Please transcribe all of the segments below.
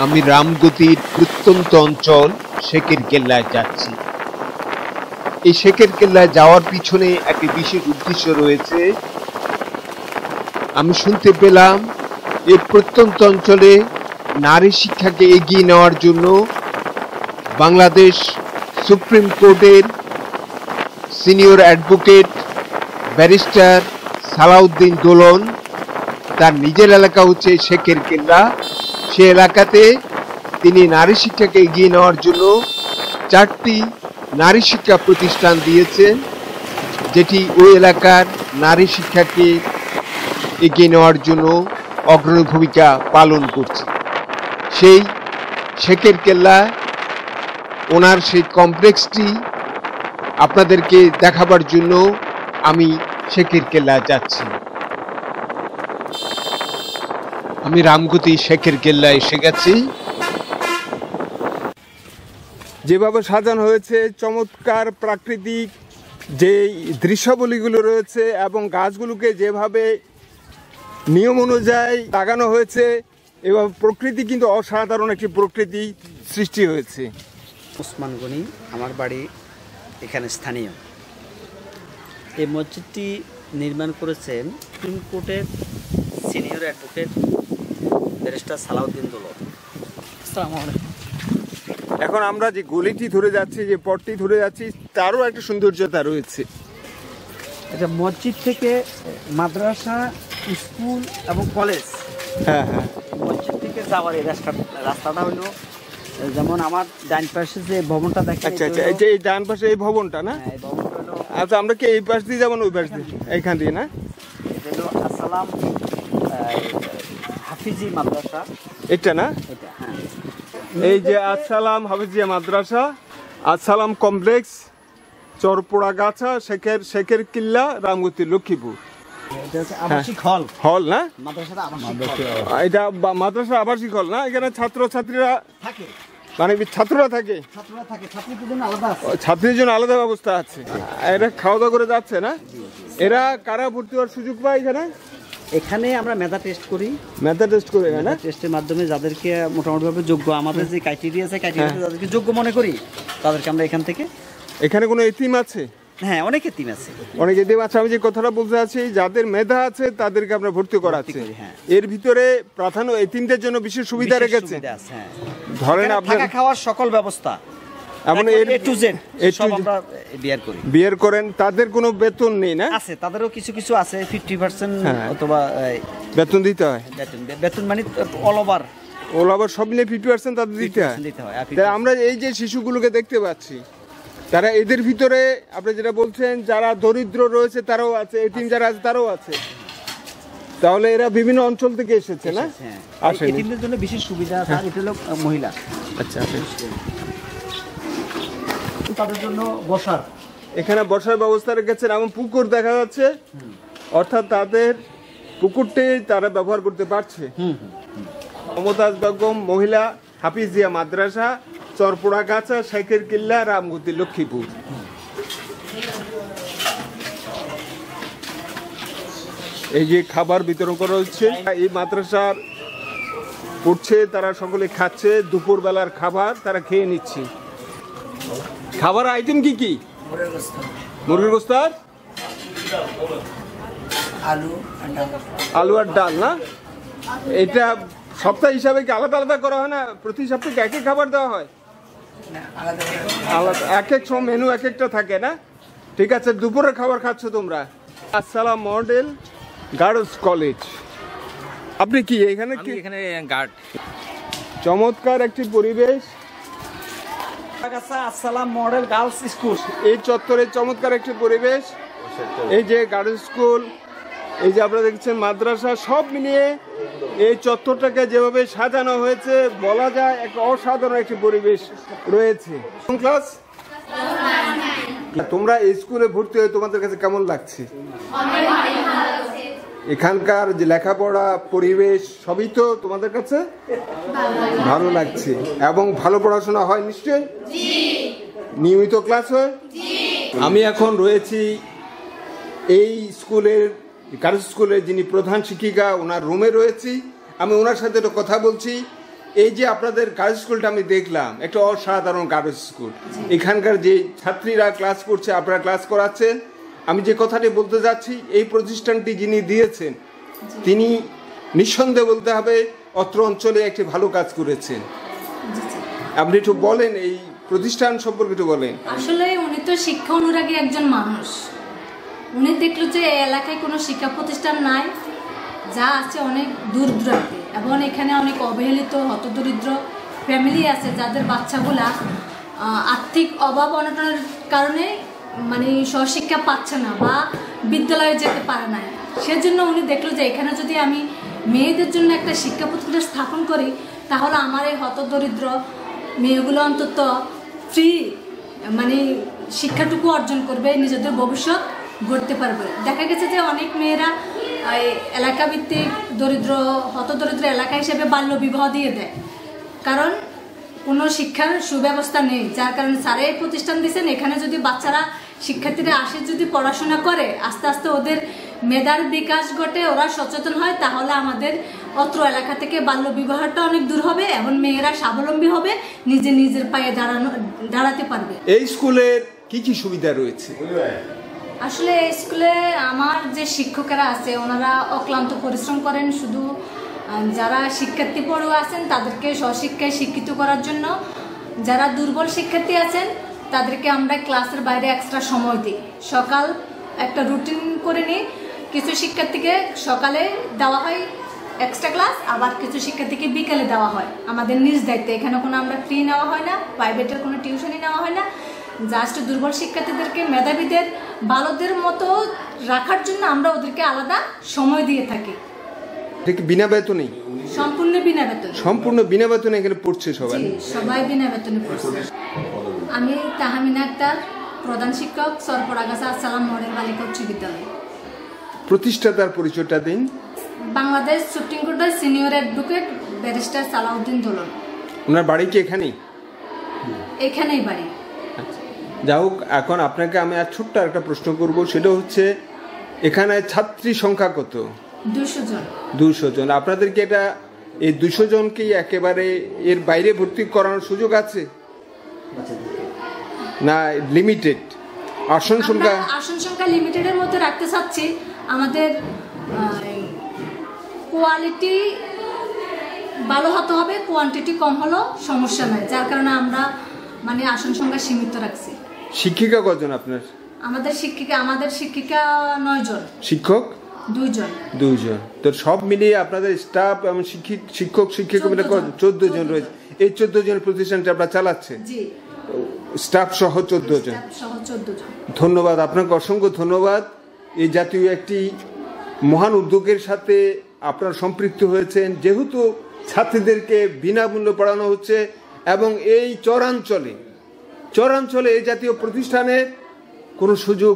আমি রামগতির প্রত্যন্ত অঞ্চল শেখের কেল্লায় যাচ্ছি। এই শেখের কেল্লায় যাওয়ার পিছনে একটি বিশেষ উদ্দেশ্য রয়েছে। আমি শুনতে পেলাম এই প্রত্যন্ত অঞ্চলে নারী শিক্ষাকে এগিয়ে নেওয়ার জন্য বাংলাদেশ সুপ্রিম কোর্টের সিনিয়র অ্যাডভোকেট ব্যারিস্টার সালাউদ্দিন দোলন, তার নিজের এলাকা হচ্ছে শেখের কেল্লা, সে এলাকাতে তিনি নারী শিক্ষাকে এগিয়ে নেওয়ার জন্য 4টি নারী শিক্ষা প্রতিষ্ঠান দিয়েছেন, যেটি ওই এলাকার নারী শিক্ষাকে এগিয়ে নেওয়ার জন্য অগ্রণী ভূমিকা পালন করছে। সেই শেখের কেল্লা ওনার সেই কমপ্লেক্সটি আপনাদেরকে দেখাবার জন্য আমি শেখের কেল্লা যাচ্ছি। আমি রামগতি শেখের কেল্লা এসে গেছি। যেভাবে সাজানো হয়েছে, চমৎকার প্রাকৃতিক যে দৃশ্যাবলীগুলো রয়েছে এবং গাছগুলোকে যেভাবে নিয়ম অনুযায়ী লাগানো হয়েছে, এবং প্রকৃতি কিন্তু অসাধারণ একটি প্রকৃতি সৃষ্টি হয়েছে। ওসমান গনি, আমার বাড়ি এখানে স্থানীয়। এই মসজিদটি নির্মাণ করেছেন সুপ্রিম কোর্টের সিনিয়র অ্যাডভোকেট ব্যারিস্টার সালাউদ্দিন দোলন। এখন আমরা যে গলিটি ধরে যাচ্ছি, যে পথটি ধরে যাচ্ছি, তারও একটা সৌন্দর্যতা রয়েছে। এটা মসজিদ থেকে মাদ্রাসা, স্কুল এবং কলেজ, হ্যাঁ হ্যাঁ, মসজিদ থেকে যাওয়ার এই রাস্তাটা হলো, যেমন আমার ডান পাশে যে ভবনটা দেখেন। আচ্ছা আচ্ছা, এই ডান পাশে এই ভবনটা না? এই ভবনটা হলো, আচ্ছা, আমরা কি এই পাশ দিয়ে যাবো না ওই পাশ দিয়ে? এইখান দিয়ে না? এটা হলো আসসালাম হাফিজি মাদ্রাসা। এটা না? এটা, হ্যাঁ। এই যে আসসালাম হাফিজিয়া মাদ্রাসা, আসসালাম কমপ্লেক্স, চরপোড়াগাছা, শেখের কিল্লা, রামগতি, লক্ষ্মীপুর। এটা হচ্ছে আবাসিক হল। হল না? মাদ্রাসাটা আবাসিক হল। এটা মাদ্রাসা আবাসিক হল না? এখানে ছাত্রছাত্রীরা থাকে, মানে ছাত্ররা থাকে? ছাত্ররা থাকে, ছাত্রীদের জন্য আলাদা আছে। ছাত্রীদের জন্য আলাদা ব্যবস্থা আছে। এরা খাওয়া দাওয়া করে যাচ্ছে না? এরা কারা ভর্তি হওয়ার সুযোগ পায় এখানে? এখানে আমরা মেধা টেস্ট করি। মেধা টেস্ট করে না? টেস্টের মাধ্যমে যাদেরকে মোটামুটিভাবে যোগ্য, আমাদের যে ক্রাইটেরিয়া আছে, ক্রাইটেরিয়াতে যাদেরকে যোগ্য মনে করি, তাদেরকে আমরা এখান থেকে। এখানে কোনো এতিম আছে? হ্যাঁ, অনেক এতিম আছে। অনেক এতিম আছে। আমি যে কথাটা বলতে চাচ্ছি, যাদের মেধা আছে তাদেরকে আমরা ভর্তি করাচ্ছি। হ্যাঁ। এর ভিতরে প্রাধান্য এতিমদের জন্য বিশেষ সুবিধা রেখেছে। হ্যাঁ, ধরেন আপনার থাকা খাওয়ার সকল ব্যবস্থা, এমন A to Z সব আমরা বিয়ার করেন। তাদের কোনো বেতন নেই না? আছে, তাদেরও কিছু কিছু আছে 50% অথবা বেতন দিতে হয়। বেতন মানে অল ওভার সব মিলে 50% তাদের দিতে হয়। আমরা এই যে শিশুগুলোকে দেখতে পাচ্ছি, তারা এদের ভিতরে আপনি যেটা বলছেন, যারা দরিদ্র রয়েছে তারাও আছে, এতিম যারা আছে তারাও আছে। তাহলে এরা বিভিন্ন অঞ্চল থেকে এসেছে না? আসে, এতিমদের জন্য বিশেষ সুবিধা আছে। এটা হলো মহিলা। আচ্ছা, তাদের জন্য বসার, এখানে বসার ব্যবস্থা রেখেছেন এবং পুকুর দেখা যাচ্ছে, অর্থাৎ তাদের পুকুরটি তারা ব্যবহার করতে পারছে। মমতাজ বেগম মহিলা হাফিজিয়া মাদ্রাসা, চরপোড়াগাছা, শেখের কিল্লা, রামগতি, লক্ষ্মীপুর। এই যে খাবার বিতরণ করা হচ্ছে, এই মাদ্রাসার পড়ছে, তারা সকলে খাচ্ছে, দুপুর বেলার খাবার তারা খেয়ে নিচ্ছে। খাবার আইটেম কি কি? মুরগির গোশত, আলু আর ডাল না? এটা সপ্তাহ হিসাবে কি আলাদা আলাদা করা হয় না? প্রতি সপ্তাহে একই খাবার দেওয়া হয়? আলাদা, এক এক সময় মেনু এক একটা থাকে না? ঠিক আছে, দুপুরের খাবার খাচ্ছ তোমরা। আসসালাম মডেল গার্লস কলেজ। আপনি কি এখানে? কি এখানে গার্ড। চমৎকার একটি পরিবেশ। আসসালাম মডেল গার্লস স্কুল, এই চত্বরে চমৎকার একটি পরিবেশ। এই যে গার্লস স্কুল, এই যে আপনারা দেখছেন মাদ্রাসা, সব মিলিয়ে এই চত্বরটাকে যেভাবে সাজানো হয়েছে, বলা যায় এক অসাধারণ একটি পরিবেশ রয়েছে। কোন ক্লাস? তোমরা এই স্কুলে ভর্তি হয়ে তোমাদের কাছে কেমন লাগছে? এখানকার যে লেখাপড়া, পরিবেশ, সবই তো তোমাদের কাছে ভালো লাগছে এবং ভালো পড়াশোনা হয় নিশ্চয়ই? নিয়মিত ক্লাস হয়? আমি এখন রয়েছি এই স্কুলের, গার্লস স্কুলের যিনি প্রধান শিক্ষিকা, ওনার রুমে রয়েছি। আমি ওনার সাথে একটু কথা বলছি এই যে আপনাদের গার্লস স্কুলটা আমি দেখলাম, একটা অসাধারণ গার্লস স্কুল। এখানকার যে ছাত্রীরা ক্লাস করছে, আপনারা ক্লাস করাচ্ছেন। আমি যে কথাটি বলতে যাচ্ছি, এই প্রতিষ্ঠানটি যিনি দিয়েছেন তিনি নিঃসন্দেহে বলতে হবে অত্র অঞ্চলে একটি ভালো কাজ করেছেন। আপনি একটু বলেন এই প্রতিষ্ঠান সম্পর্কে একটু বলেন। আসলে উনি তো শিক্ষা অনুরাগী একজন মানুষ। উনি দেখলো যে এই এলাকায় কোনো শিক্ষা প্রতিষ্ঠান নাই, যা আছে অনেক দূর দূরান্তে, এবং এখানে অনেক অবহেলিত হতদরিদ্র ফ্যামিলি আছে যাদের বাচ্চাগুলা আর্থিক অভাব অনটনের কারণে মানে স্বশিক্ষা পাচ্ছে না বা বিদ্যালয়ে যেতে পারে না। সেজন্য উনি দেখলো যে এখানে যদি আমি মেয়েদের জন্য একটা শিক্ষা প্রতিষ্ঠান স্থাপন করি, তাহলে আমার এই হতদরিদ্র মেয়েগুলো অন্তত ফ্রি মানে শিক্ষাটুকু অর্জন করবে, নিজেদের ভবিষ্যৎ গড়তে পারবে। দেখা গেছে যে অনেক মেয়েরা এলাকা ভিত্তিক দরিদ্র হতদরিদ্র এলাকা হিসেবে বাল্য বিবাহ দিয়ে দেয়, কারণ কোনো শিক্ষার সুব্যবস্থা নেই। যার কারণে স্যারে এই প্রতিষ্ঠান দিয়েছেন, এখানে যদি বাচ্চারা শিক্ষার্থীরা আসে, যদি পড়াশোনা করে, আস্তে আস্তে ওদের মেধার বিকাশ ঘটে, ওরা সচেতন হয়, তাহলে আমাদের অত্র এলাকা থেকে বাল্য বিবাহটা অনেক দূর হবে এবং মেয়েরা স্বাবলম্বী হবে, নিজের পায়ে দাঁড়াতে পারবে। এই স্কুলের কি কি সুবিধা রয়েছে? আসলে এই স্কুলে আমার যে শিক্ষকেরা আছে ওনারা অক্লান্ত পরিশ্রম করেন, শুধু যারা শিক্ষার্থী পড়ুয়া আছেন তাদেরকে স্বশিক্ষায় শিক্ষিত করার জন্য। যারা দুর্বল শিক্ষার্থী আছেন তাদেরকে আমরা ক্লাসের বাইরে এক্সট্রা সময় দিই। সকাল একটা রুটিন করে নিই, কিছু শিক্ষার্থীকে সকালে দেওয়া হয় এক্সট্রা ক্লাস, আবার কিছু শিক্ষার্থীকে বিকালে দেওয়া হয়। আমাদের নিজ দায়িত্বে, এখানে কোনো আমরা ফ্রি নেওয়া হয় না, প্রাইভেটের কোনো টিউশনই নেওয়া হয় না। জাস্ট দুর্বল শিক্ষার্থীদেরকে মেধাবীদের ভালোদের মতো রাখার জন্য আমরা ওদেরকে আলাদা সময় দিয়ে থাকি। বিনা বেতনে? সম্পূর্ণ বিনা বেতনে। সম্পূর্ণ বিনা বেতনে এখানে পড়ছে সবাই? সবাই বিনা বেতনে পড়ছে। আমি তাহমিনা আক্তার, প্রধান শিক্ষক, সরপরাগাছা আসসালাম মডেল বালিকা উচ্চ বিদ্যালয়। প্রতিষ্ঠাতার পরিচয়টা দিন। বাংলাদেশ সুপ্রিম কোর্টের সিনিয়র অ্যাডভোকেট ব্যারিস্টার সালাউদ্দিন দোলন। ওনার বাড়ি কি এখানেই? এখানেই বাড়ি। যাই হোক, এখন আপনাকে আমি আর ছোট্ট একটা প্রশ্ন করব, সেটা হচ্ছে এখানে ছাত্রী সংখ্যা কত? 200 জন। 200 জন। আপনাদেরকে এটা এই 200 জনকে একেবারে এর বাইরে ভর্তি করানোর সুযোগ আছে না লিমিটেড? আসন সংখ্যা লিমিটেডের মধ্যে রাখতে চাচ্ছি। আমাদের কোয়ালিটি ভালো হতে হবে, কোয়ান্টিটি কম হলেও সমস্যা নাই, যার কারণে আমরা মানে আসন সংখ্যা সীমিত রাখছি। শিক্ষিকা কজন আপনার? আমাদের শিক্ষিকা 9 জন। শিক্ষক 2 জন। তো সব মিলিয়ে আপনাদের স্টাফ এবং শিক্ষক মিলে 14 জন রয়েছে। এই 14 জনের প্রতিষ্ঠানটা আপনারা চালাচ্ছেন? জি। স্টাফ সহ 14 জন। ধন্যবাদ আপনাকে, অসংখ্য ধন্যবাদ। এই জাতীয় একটি মহান উদ্যোগের সাথে আপনারা সম্পৃক্ত হয়েছেন, যেহেতু ছাত্রীদেরকে বিনামূল্যে পড়ানো হচ্ছে এবং এই চরাঞ্চলে এই জাতীয় প্রতিষ্ঠানের কোনো সুযোগ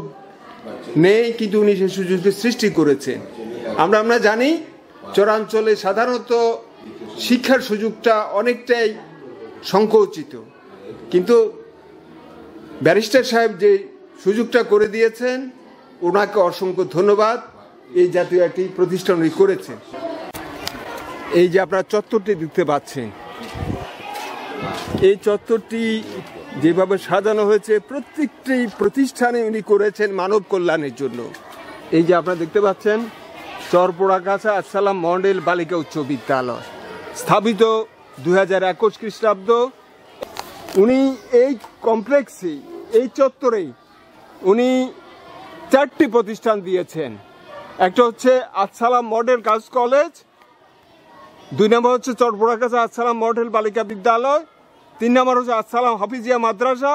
নেই, কিন্তু উনি সেই সুযোগটি সৃষ্টি করেছেন। আমরা জানি চরাঞ্চলে সাধারণত শিক্ষার সুযোগটা অনেকটাই সংকুচিত, কিন্তু ব্যারিস্টার সাহেব যে সুযোগটা করে দিয়েছেন ওনাকে অসংখ্য ধন্যবাদ। এই জাতীয় একটি প্রতিষ্ঠান উনি করেছেন। এই যে আপনারা চত্বরটি দেখতে পাচ্ছেন, এই চত্বরটি যেভাবে সাজানো হয়েছে প্রত্যেকটি প্রতিষ্ঠানে উনি করেছেন মানব কল্যাণের জন্য। এই যে আপনারা দেখতে পাচ্ছেন চরপোড়াগাছা আসসালাম মডেল বালিকা উচ্চ বিদ্যালয়, স্থাপিত 2021 খ্রিস্টাব্দ। উনি এই কমপ্লেক্সে, এই চত্বরেই উনি 4টি প্রতিষ্ঠান দিয়েছেন। একটা হচ্ছে আসসালাম মডেল গার্লস কলেজ, 2 নম্বর হচ্ছে চরপোড়াগাছা আসসালাম মডেল বালিকা বিদ্যালয়, 3 নম্বর হচ্ছে আসসালাম হাফিজিয়া মাদ্রাসা,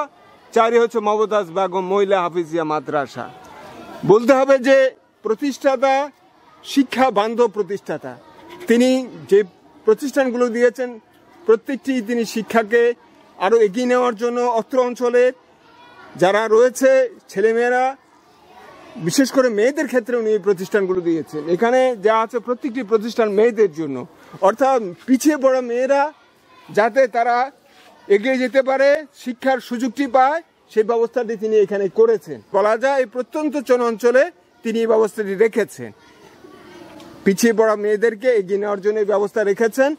4 হচ্ছে মমতাজ বেগম মহিলা হাফিজিয়া মাদ্রাসা। বলতে হবে যে প্রতিষ্ঠাতা শিক্ষা বান্ধব প্রতিষ্ঠাতা। তিনি যে প্রতিষ্ঠানগুলো দিয়েছেন প্রত্যেকটি তিনি শিক্ষাকে আরও এগিয়ে নেওয়ার জন্য অত্র অঞ্চলের যারা রয়েছে ছেলেমেয়েরা, বিশেষ করে মেয়েদের ক্ষেত্রে উনি এই প্রতিষ্ঠানগুলো দিয়েছেন। এখানে যা আছে প্রত্যেকটি প্রতিষ্ঠান মেয়েদের জন্য, অর্থাৎ পিছিয়ে পড়া মেয়েরা যাতে তারা এগিয়ে যেতে পারে, শিক্ষার সুযোগটি পায়, সেই ব্যবস্থাটি তিনি এখানে করেছেন। বলা যায় এই প্রত্যন্ত চরাঞ্চলে তিনি এই ব্যবস্থাটি রেখেছেন, পিছিয়ে পড়া মেয়েদেরকে এগিয়ে নেওয়ার জন্য এই ব্যবস্থা রেখেছেন।